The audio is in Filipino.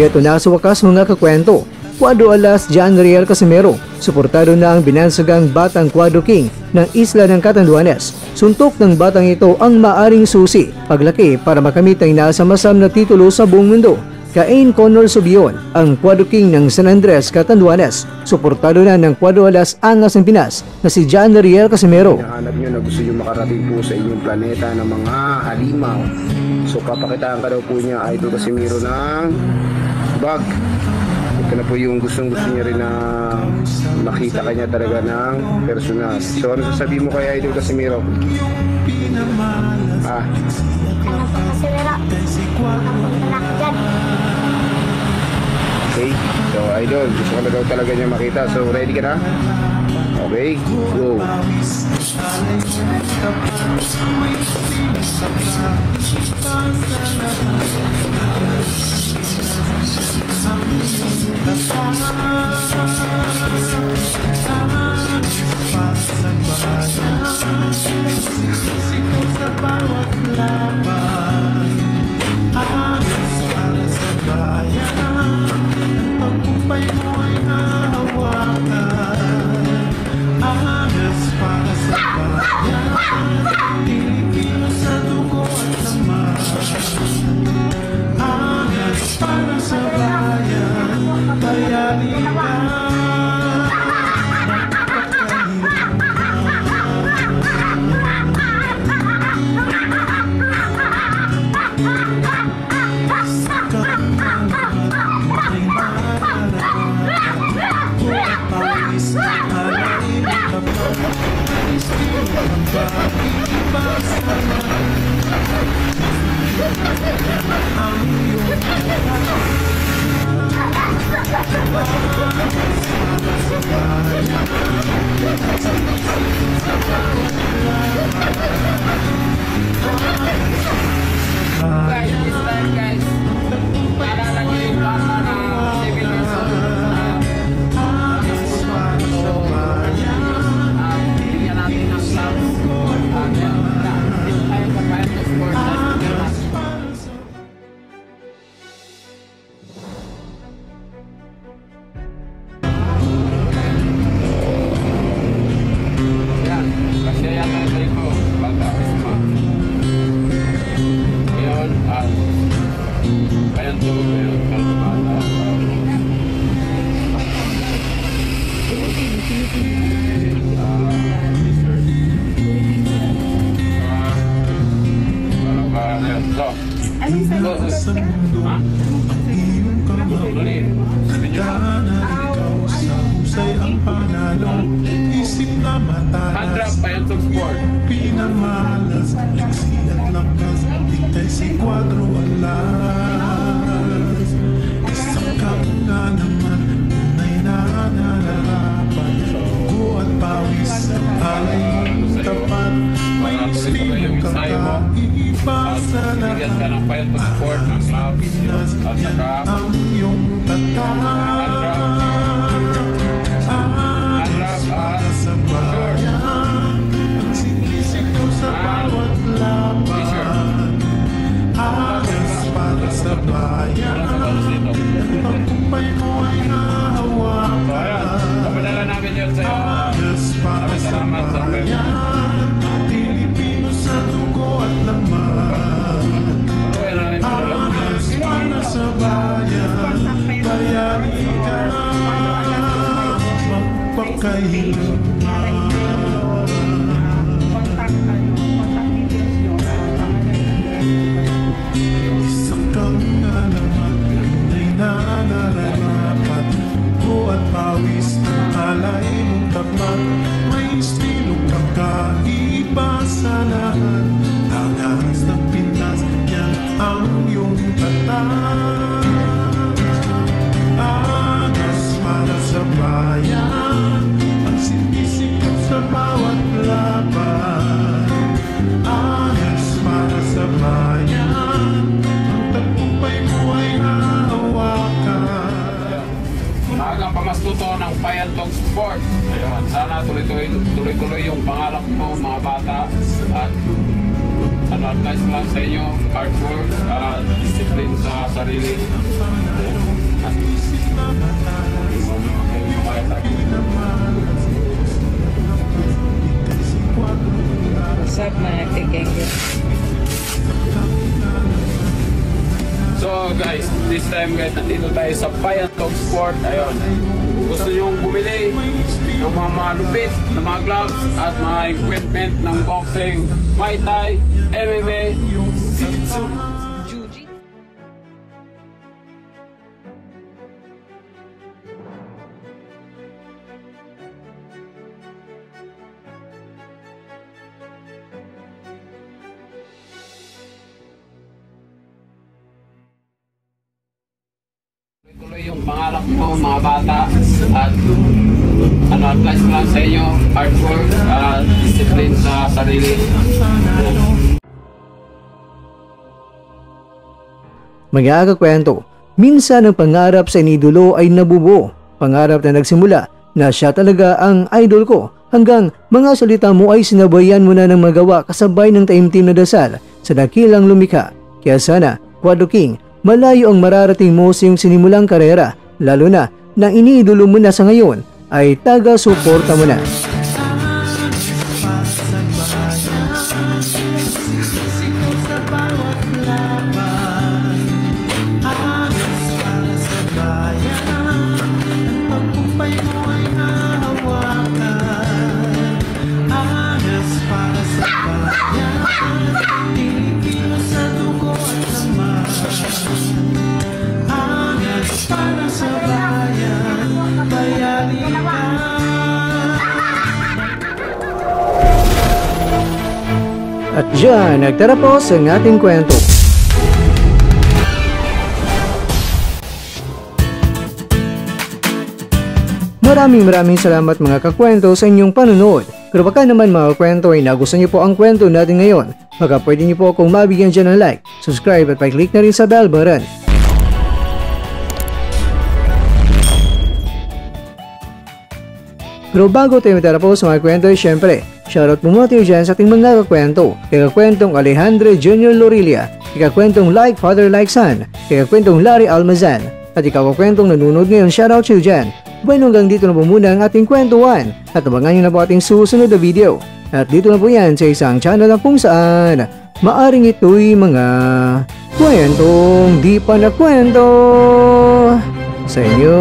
Ito na sa wakas mga kakwento. Cuadro Alas John Riel Casimero, suportado na ang binansagang Batang Cuadro King ng Isla ng Catanduanes. Suntok ng batang ito ang maaring susi paglaki para makamit ang inaasam-asam na titulo sa buong mundo. Cain Connor Subion, ang Cuadro King ng San Andres, Catanduanes. Suportado na ng Cuadro Alas Angas ng Pinas na si John Riel Casimero. Hinahanap nyo na gusto nyo makarating po sa inyong planeta ng mga halimaw. So papakitaan ka daw po niya Idol Casimero ng bag. Ito na po yung gustong niya rin na makita kanya talaga ng personal. So ano sasabihin mo kay Idol Casimero? Okay, so Idol, gusto ko na daw talaga niya makita. So ready ka na? Okay, go! Pinamalas, liksi at lakas, ikay si Cuadro Alas. Isang kaunga naman, unay na nalalapan. Dugo at pawis, alay mong tapat. May istilong kakaiba sa lahat. Pinas, yan ang iyong tatak. Agos para sa bayan, ang sinisikaw sa bawat laban. Agos para sa bayan, ang pagkumpay mo ay nahawakan. Agos para sa bayan, Pilipino sa dugo at laman. Agos para sa bayan, bayani ka na magpakahilom. Isang kang alaman, tunay na nararapat. Dugo at pawis, alay mong tapat. May istilong kakaiba sa lahat. Angas ng Pinas, yan ang iyong tatak. Angas para sa bayan, ang sinisikap sa bawat laban. Angas para sa bayan, ang tagumpay mo ay nahawakan. Maagang pamastuto ng Payantong Sport. Ayun, sana tuloy-tuloy yung pangarap mo mga bata at advice lang sa inyo, hard work, discipline sa sarili. So guys, this time guys, nandito tayo sa Payantog Sport. Ayun. Gusto nyo bumili ng mga malupit na mga gloves at mga equipment ng boxing, Muay Thai, MMA, Jiu-Jitsu. Tuloy yung pangarap ko mga bata at advice ko lang sa inyo, hard work at discipline sa sarili. Mga kakwento, minsan ang pangarap sa inidulo ay nabubuo. Pangarap na nagsimula na siya talaga ang idol ko hanggang mga salita mo ay sinabayan mo na ng magawa kasabay ng taimtim na dasal sa dakilang lumikha. Kaya sana, Quadro King, malayo ang mararating mo sa iyong sinimulang karera, lalo na nang iniidolo mo na sa ngayon ay taga-suporta mo na. At dyan, nagtatapos ang ating kwento. Maraming salamat mga kakwento sa inyong panonood. Pero baka naman mga kwento ay nagustuhan niyo po ang kwento natin ngayon, baka pwede niyo po akong mabigyan dyan ng like, subscribe at pa-click na rin sa bell button. Pero bago tayo matapos sa mga kwento, syempre, shoutout mo muna tayo dyan sa ating mga kakwento. Kaya kakwentong Alejandro Jr. Lorilia, kaya kakwentong Like Father Like Son, kaya kakwentong Larry Almazan, at ikaw kakwentong nanonood ngayon, shoutout sa'yo dyan. Bueno, hanggang dito na po muna ang ating kwentuhan at abangan nyo na po ating susunod na video. At dito na po yan sa isang channel na kung saan maaring ito'y mga kwentong di pa na kwento sa inyo.